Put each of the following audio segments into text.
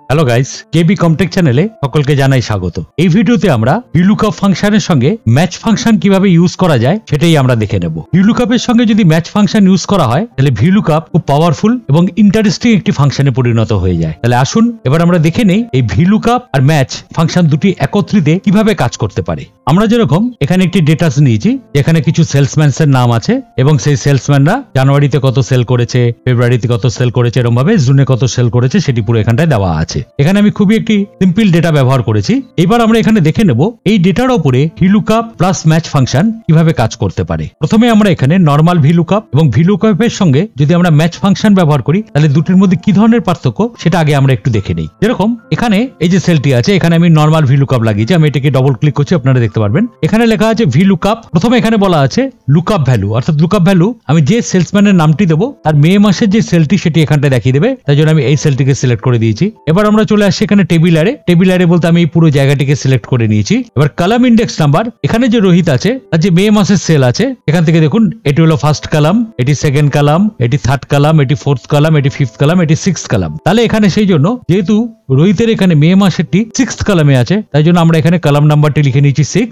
Hello guys, কেবি কমটেক চ্যানেলে সকলকে জানাই স্বাগত। এই ভিডিওতে আমরা ভিলুকআপ ফাংশনের সঙ্গে ম্যাচ ফাংশন কিভাবে ইউজ করা যায় সেটাই আমরা দেখে নেব। ভিলুকআপের সঙ্গে যদি ম্যাচ ফাংশন ইউজ করা হয় তাহলে ভিলুকআপ খুব পাওয়ারফুল এবং ইন্টারেস্টিং একটি ফাংশনে পরিণত হয়ে যায়। তাহলে আসুন এবার আমরা দেখে নেই এই ভিলুকআপ আর ম্যাচ ফাংশন দুটি একত্রিত কিভাবে কাজ করতে পারে। আমরা যেরকম এখানে একটি ডেটাস নিয়েছি, এখানে কিছু সেলসম্যানসের নাম আছে এবং সেই সেলসম্যানরা জানুয়ারিতে কত সেল করেছে, ফেব্রুয়ারিতে কত সেল করেছে, এরকম ভাবে জুনে কত সেল করেছে সেটি পুরো এখানটায় দেওয়া আছে। এখানে আমি খুবই একটি সিম্পল ডেটা ব্যবহার করেছি। এবার আমরা এখানে দেখে নেব এই ডেটার উপরে ভিলুকআপ প্লাস ম্যাচ ফাংশন কিভাবে কাজ করতে পারে। প্রথমে আমরা এখানে নরমাল ভিলুকআপ এবং ভিলুকআপের সঙ্গে যদি আমরা ম্যাচ ফাংশন ব্যবহার করি তাহলে দুটির মধ্যে কি ধরনের পার্থক্য সেটা আগে আমরা একটু দেখে নেই। যেরকম এখানে এই যে সেলটি আছে, এখানে আমি নরমাল ভিলুকআপ লাগিয়েছি। আমি এটাকে ডবল ক্লিক করছি, আপনারা দেখতে পারবেন এখানে লেখা আছে ভিলুকআপ। প্রথমে এখানে বলা আছে লুকআপ ভ্যালু, অর্থাৎ লুকআপ ভ্যালু আমি যে সেলসম্যানের নামটি দেবো তার মে মাসের যে সেলটি সেটি এখানটায় দেখিয়ে দেবে, তাই জন্য আমি এই সেলটিকে সিলেক্ট করে দিয়েছি। এবার আমরা চলে আসছি এখানে টেবিলারে বলতে আমি এই পুরো জায়গাটিকে সিলেক্ট করে নিয়েছি। এবার কলাম ইন্ডেক্স নাম্বার, এখানে যে রোহিত আছে আর যে মে মাসের সেল আছে এখান থেকে দেখুন এটি হলো ফার্স্ট কলাম, এটি সেকেন্ড কলাম, এটি থার্ড কলাম, এটি ফোর্থ কলাম, এটি ফিফথ কলাম, এটি সিক্সথ কলাম। তাহলে এখানে সেই জন্য যেহেতু রোহিতের এখানে মে মাসেরটি সিক্সথ কলামে আছে তাই জন্য আমরা এখানে কলাম নাম্বারটি লিখে নিয়েছি 6,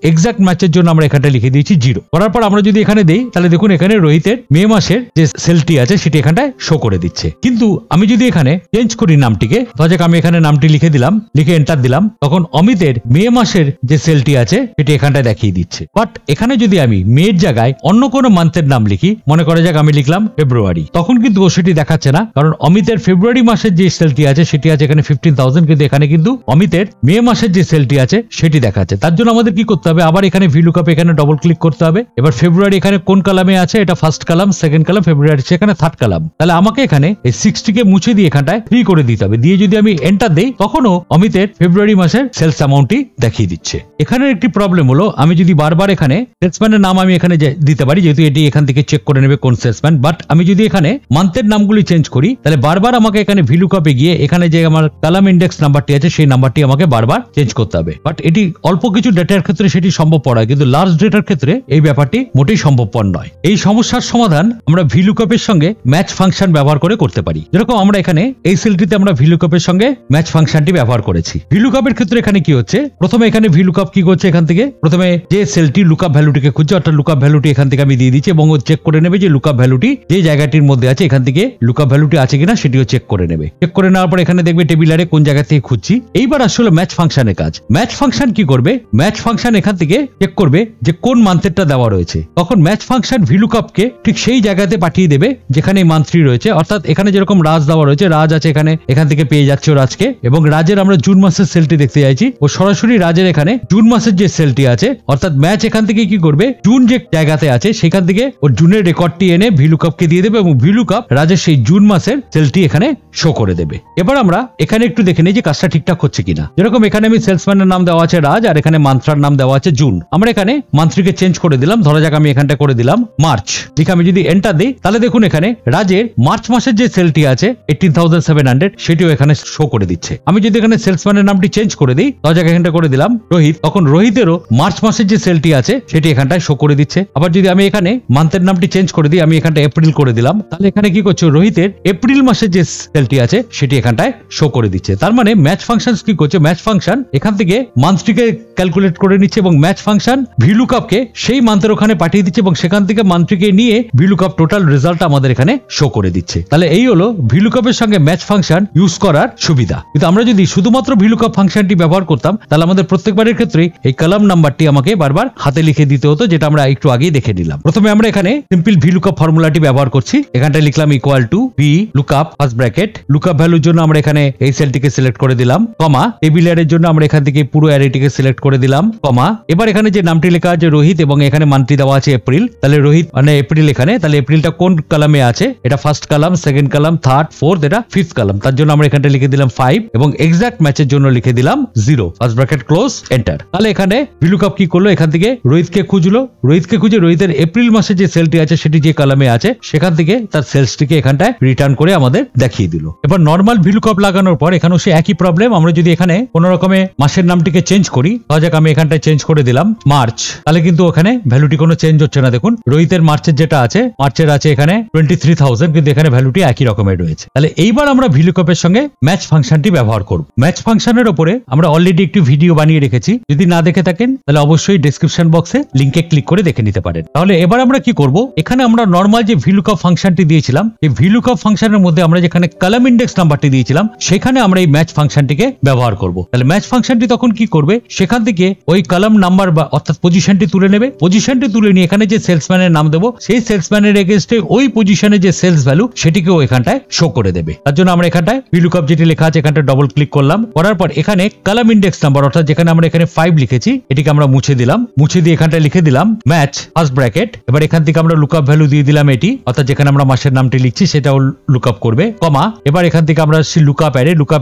এক্সাক্ট ম্যাচের জন্য আমরা এখানটা লিখে দিয়েছি 0। করার পর আমরা যদি এখানে দেই তাহলে দেখুন এখানে রোহিতের মে মাসের যে সেলটি আছে সেটি এখানটায় শো করে দিচ্ছে। কিন্তু আমি যদি এখানে চেঞ্জ করি নামটিকে, ধরা যাক আমি এখানে নামটি লিখে দিলাম, লিখে এন্টার দিলাম, তখন অমিতের মে মাসের যে সেলটি আছে সেটি এখানটায় দেখিয়ে দিচ্ছে। বাট এখানে যদি আমি মের জায়গায় অন্য কোনো মান্থের নাম লিখি, মনে করা যাক আমি লিখলাম ফেব্রুয়ারি, তখন কিন্তু ও সেটি দেখাচ্ছে না, কারণ অমিতের ফেব্রুয়ারি মাসের যে সেলটি আছে সেটি আছে এখানে 15,000, কিন্তু এখানে কিন্তু অমিতের মে মাসের যে সেলটি আছে সেটি দেখাচ্ছে। তার জন্য আমাদের কি করতে হবে, আবার এখানে ভিলুকআপ এখানে ডবল ক্লিক করতে হবে। এবার ফেব্রুয়ারি এখানে কোন কলামে আছে, এটা ফার্স্ট কলাম, সেকেন্ড কলাম, ফেব্রুয়ারি সেখানে থার্ড কলাম। তাহলে আমাকে এখানে এই 60কে মুছে দিয়ে এখানটায় 3 করে দিতে হবে। দিয়ে যদি আমি এন্টার দেই তখনও অমিতের ফেব্রুয়ারি মাসের সেলস অ্যামাউন্টটি দেখিয়ে দিচ্ছে। এখানে একটি প্রবলেম হলো, আমি যদি বারবার এখানে সেলসম্যানের নাম আমি এখানে দিতে পারি, যেহেতু এটি এখান থেকে চেক করে নেবে কোন সেলসম্যান, বাট আমি যদি এখানে মান্থের নামগুলি চেঞ্জ করি তাহলে বারবার আমাকে এখানে ভিলুকআপে গিয়ে এখানে যে আমার কলাম ইন্ডেক্স নাম্বারটি আছে সেই নাম্বারটি আমাকে বারবার চেঞ্জ করতে হবে। বাট এটি অল্প কিছু ডেটার ক্ষেত্রে সেটি সম্ভবপর হয়, কিন্তু লার্জ ডেটার ক্ষেত্রে এই ব্যাপারটি মোটেই সম্ভবপর নয়। এই সমস্যার সমাধান আমরা ভিলুকআপের সঙ্গে ম্যাচ ফাংশন ব্যবহার করে করতে পারি। যেরকম আমরা এখানে এই সেলটিতে আমরা ভিলুকআপের সঙ্গে ম্যাচ ফাংশনটি ব্যবহার করেছি। ভিলুকআপের ক্ষেত্রে এখানে কি হচ্ছে, প্রথমে এখানে ভিলুকআপ কি করছে, এখান থেকে প্রথমে যে সেলটি লুকআপ ভ্যালুটিকে খুঁজছে, অর্থাৎ লুকআপ ভ্যালুটি এখান থেকে আমি দিয়ে দিচ্ছি এবং ও চেক করে নেবে যে লুকআপ ভ্যালুটি যে জায়গাটির মধ্যে আছে এখান থেকে লুকআপ ভ্যালুটি আছে কিনা সেটিও চেক করে নেবে। চেক করে নেওয়ার পর এখানে দেখবে টেবিলারে কোন জায়গা থেকে খুঁজছি। এইবার আসলে ম্যাচ ফাংশনের কাজ। ম্যাচ ফাংশন কি করবে, ম্যাচ ফাংশন এখান থেকে চেক করবে যে কোন মান্থেরটা দেওয়া রয়েছে, তখন ম্যাচ ফাংশন ভিলুকআপকে ঠিক সেই জায়গাতে পাঠিয়ে দেবে যেখানে এই মান্থটি রয়েছে। অর্থাৎ এখানে যেরকম রাজ দেওয়া রয়েছে, রাজ আছে এখানে, এখান থেকে পেয়ে যাচ্ছে ও রাজকে, এবং রাজের আমরা জুন মাসের সেলটি দেখতে চাইছি, ও সরাসরি রাজের এখানে জুন মাসের যে সেলটি আছে, অর্থাৎ ম্যাচ এখান থেকে কি করবে, জুন যে জায়গাতে আছে সেখান থেকে ও জুনের রেকর্ডটি এনে ভিলুকআপকে দিয়ে দেবে এবং ভিলুকআপ রাজের সেই জুন মাসের সেলটি এখানে শো করে দেবে। এবার আমরা এখানে একটু দেখে নিই যে কাজটা ঠিকঠাক হচ্ছে কিনা। যেরকম এখানে আমি সেলসম্যানের নাম দেওয়া আছে রাজ আর এখানে মান্থটার নাম দেওয়া আছে জুন। আমরা এখানে মান্থটিকে চেঞ্জ করে দিলাম, ধরা যাক আমি এখানটা করে দিলাম মার্চ। ঠিক, আমি যদি এন্টার দিই তাহলে দেখুন এখানে রাজের মার্চ মাসের যে সেলটি আছে 18,700 সেটিও এখানে শো করে দিচ্ছে। আমি যদি এখানে সেলসম্যানের নামটি চেঞ্জ করে দিই, ধরা যাক এখানটা করে দিলাম রোহিত, তখন রোহিতেরও মার্চ মাসের যে সেলটি আছে সেটি এখানটায় শো করে দিচ্ছে। আবার যদি আমি এখানে মান্থের নামটি চেঞ্জ করে দিই, আমি এখানটা এপ্রিল করে দিলাম, তাহলে এখানে কি করছে, রোহিতের এপ্রিল মাসের যে সেলটি আছে সেটি এখানটায় শো করে দিচ্ছে। তার মানে ম্যাচ ফাংশন কি করছে, ম্যাচ ফাংশন এখান থেকে মান্থটিকে ক্যালকুলেট করে নিচ্ছে এবং ম্যাচ ফাংশন ভিলুকআপকে সেই মান্থের ওখানে পাঠিয়ে দিচ্ছে এবং সেখান থেকে মান্থটিকে নিয়ে ভিলুকআপ টোটাল রেজাল্ট আমাদের এখানে শো করে দিচ্ছে। তাহলে এই হলো ভিলুকআপের সঙ্গে ম্যাচ ফাংশন ইউজ করার সুবিধা। কিন্তু আমরা যদি শুধুমাত্র ভিলুকআপ ফাংশনটি ব্যবহার করতাম তাহলে আমাদের প্রত্যেকবারের ক্ষেত্রে এই কলাম নাম্বারটি আমাকে বারবার হাতে লিখে দিতে হতো, যেটা আমরা একটু আগেই দেখে নিলাম। প্রথমে আমরা এখানে সিম্পল ভিলুকআপ ফর্মুলাটি ব্যবহার করছি। এখানটা লিখলাম equal to V lookup first bracket, lookup ভ্যালুর জন্য আমরা এখানে এই সেলটিকে সিলেক্ট করে দিলাম, কমা, টেবিলারের জন্য আমরা এখান থেকে পুরো অ্যারেটিকে সিলেক্ট করে দিলাম, কমা। এবার এখানে যে নামটি লেখা আছে রোহিত এবং এখানে মান্থটি দেওয়া আছে এপ্রিল, তাহলে রোহিত মানে এপ্রিল এখানে, তাহলে এপ্রিলটা কোন কলামে আছে, এটা first column, second column, third, fourth, এটা ফিফথ কলাম। তার জন্য আমরা এখানটা লিখে দিলাম 5 এবং এক্সাক্ট ম্যাচের জন্য লিখে দিলাম 0, ফার্স্ট ব্র্যাকেট ক্লোজ, এন্টার। তাহলে এখানে ভিলুকআপ কি করলো, এখান থেকে রোহিতকে খুঁজলো, রোহিতকে খুঁজে রোহিতের এপ্রিল মাসে যে সেলটি আছে সেটি যে কলামে আছে সেখান থেকে তার সেলসটিকে এখানটায় রিটার্ন করে আমাদের দেখিয়ে দিল। এবার নর্মাল ভিলুকআপ লাগানোর করানোর পর এখানেও সে একই প্রবলেম। আমরা যদি এখানে কোন রকমে মাসের নামটিকে চেঞ্জ করি, ধরা যাক আমি এখানটায় চেঞ্জ করে দিলাম মার্চ, তাহলে কিন্তু ওখানে ভ্যালুটি কোনো চেঞ্জ হচ্ছে না। দেখুন রোহিতের মার্চের যেটা আছে, মার্চের আছে এখানে 23,000, কিন্তু এখানে ভ্যালুটি একই রকমের রয়েছে। তাহলে এইবার আমরা ভিলুকআপের সঙ্গে ম্যাচ ফাংশনটি ব্যবহার করব। ম্যাচ ফাংশনের উপরে আমরা অলরেডি একটি ভিডিও বানিয়ে রেখেছি, যদি না দেখে থাকেন তাহলে অবশ্যই ডেসক্রিপশন বক্সে লিংকে ক্লিক করে দেখে নিতে পারেন। তাহলে এবার আমরা কি করব, এখানে আমরা নর্মাল যে ভিলুকআপ ফাংশনটি দিয়েছিলাম, এই ভিলুকআপ ফাংশনের মধ্যে আমরা যেখানে কলাম ইন্ডেক্স নাম্বারটি দিয়েছিলাম সেখানে আমরা এই ম্যাচ ফাংশনটিকে ব্যবহার করব। তাহলে ম্যাচ ফাংশনটি তখন কি করবে, সেখান থেকে ওই কলাম নাম্বার বা অর্থাৎ পজিশনটি তুলে নেবে। পজিশনটি তুলে নিয়ে এখানে যে সেলসম্যানের নাম দেবো, সেই সেলসম্যানের এগেইনস্টে ওই পজিশনে যে সেলস ভ্যালু সেটিকেও এখানটায় শো করে দেবে। তার জন্য আমরা এখানটায় ভিলুকআপ যেটি লেখা আছে এখানটা ডবল ক্লিক করলাম, করার পর এখানে কলাম ইন্ডেক্স নাম্বার অর্থাৎ যেখানে আমরা এখানে 5 লিখেছি এটিকে আমরা মুছে দিলাম। মুছে দিয়ে এখানটায় লিখে দিলাম ম্যাচ ফার্স্ট ব্র্যাকেট। এবার এখান থেকে আমরা লুকআপ ভ্যালু দিয়ে দিলাম এটি, অর্থাৎ যেখানে আমরা মাসের নামটি লিখছি সেটাও লুকআপ করবে, কমা। এবার এখান থেকে আমরা লুকআপ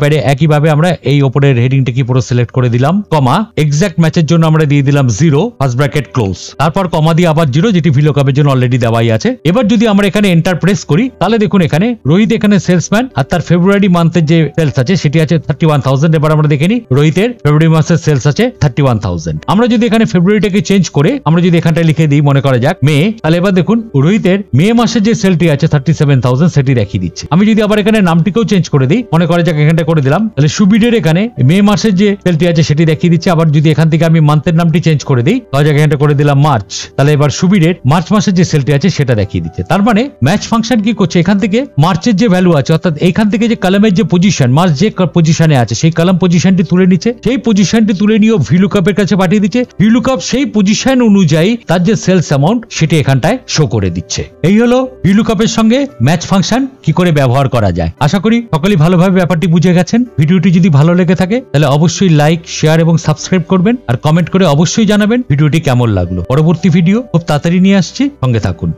অ্যারে একইভাবে আমরা এই উপরের হেডিংটাকে পুরো সিলেক্ট করে দিলাম, কমা। এক্সাক্ট ম্যাচের জন্য আমরা দিয়ে দিলাম 0 ফার্স্ট ব্র্যাকেট ক্লোজ, তারপর কমা দিয়ে আবার 0, যেটি ভিলুকআপের জন্য অলরেডি দেওয়াই আছে। এবার যদি আমরা এখানে এন্টার প্রেস করি তাহলে দেখুন এখানে রোহিত এখানে সেলসম্যান, আর তার ফেব্রুয়ারি মান্থের যে সেলস আছে সেটি আছে 31,000। এবার আমরা দেখে নিই রোহিতের ফেব্রুয়ারি মাসের সেলস আছে 31,000। আমরা যদি এখানে ফেব্রুয়ারিটাকে চেঞ্জ করে আমরা যদি এখানটায় লিখে দিই মনে করা যাক মে, তাহলে এবার দেখুন রোহিতের মে মাসের যে সেলটি আছে 37,000 সেটি দেখিয়ে দিচ্ছে। আমি যদি আবার এখানে নামটিকেও চেঞ্জ করে দিই, মনে করা যাক এখানটা করে দিলাম, তাহলে সুবিডের এখানে মে মাসের যে সেলটি আছে সেটি দেখিয়ে দিচ্ছে। আবার যদি এখান থেকে আমি মান্থের নামটি চেঞ্জ করে দিই, ধরা যাক এখানটা করে দিলাম মার্চ, তাহলে এবার সুবিডের মার্চ মাসের যে সেলটি আছে সেটা দেখিয়ে দিচ্ছে। তার মানে ম্যাচ ফাংশন কি করছে, এখান থেকে মার্চের যে ভ্যালু আছে অর্থাৎ এইখান থেকে যে কলামের যে পজিশন, মার্চ যে পজিশনে আছে সেই কলাম পজিশনটি তুলে নিচ্ছে, সেই পজিশনটি তুলে নিয়েও ভিলুকআপের কাছে পাঠিয়ে দিচ্ছে। ভিলুকআপ সেই পজিশন অনুযায়ী তার যে সেলস অ্যামাউন্ট সেটি এখানটায় শো করে দিচ্ছে। এই হলো ভিলুকআপের সঙ্গে ম্যাচ ফাংশন কি করে ব্যবহার করা যায়। আশা করি সকলেই ভালোভাবে ব্যাপারটি বুঝে গেছেন। ভিডিওটি যদি ভালো লেগে থাকে তাহলে অবশ্যই লাইক, শেয়ার এবং সাবস্ক্রাইব করবেন, আর কমেন্ট করে অবশ্যই জানাবেন ভিডিওটি কেমন লাগলো। পরবর্তী ভিডিও খুব তাড়াতাড়ি নিয়ে আসছি, সঙ্গে থাকুন।